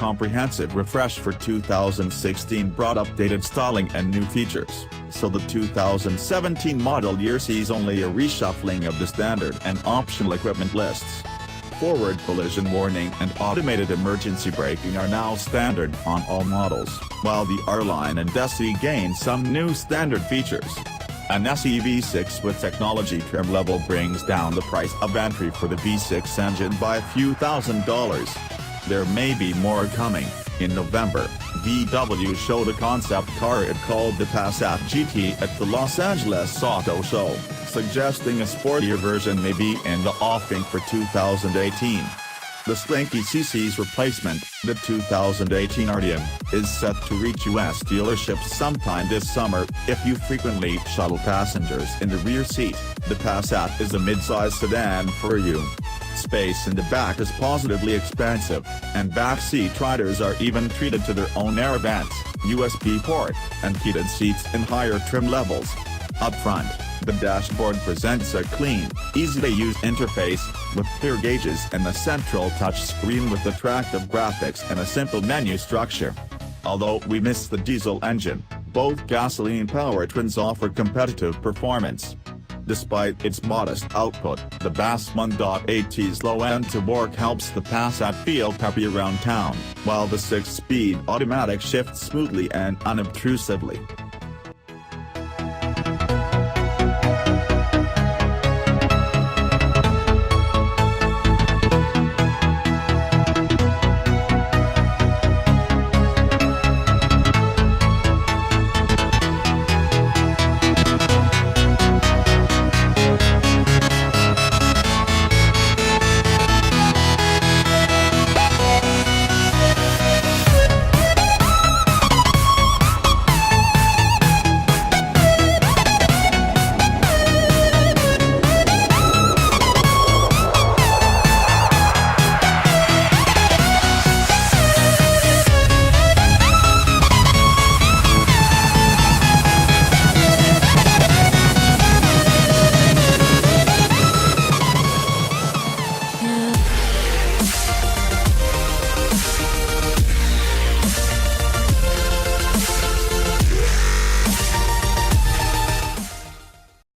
comprehensive refresh for 2016 brought updated styling and new features, so the 2017 model year sees only a reshuffling of the standard and optional equipment lists. Forward collision warning and automated emergency braking are now standard on all models, while the R-Line and SE gain some new standard features. An SE V6 with technology trim level brings down the price of entry for the V6 engine by a few $1,000s. There may be more coming. In November, VW showed a concept car it called the Passat GT at the Los Angeles Auto Show, suggesting a sportier version may be in the offing for 2018. The slinky CC's replacement, the 2018 Arteon, is set to reach US dealerships sometime this summer. If you frequently shuttle passengers in the rear seat, the Passat is a mid-size sedan for you. Space in the back is positively expansive, and backseat riders are even treated to their own air vents, USB port, and heated seats in higher trim levels. Up front, the dashboard presents a clean, easy-to-use interface, with clear gauges and a central touchscreen with attractive graphics and a simple menu structure. Although we miss the diesel engine, both gasoline powertrains offer competitive performance. Despite its modest output, the BAS 1.8T's low-end torque helps the Passat feel peppy around town, while the 6-speed automatic shifts smoothly and unobtrusively.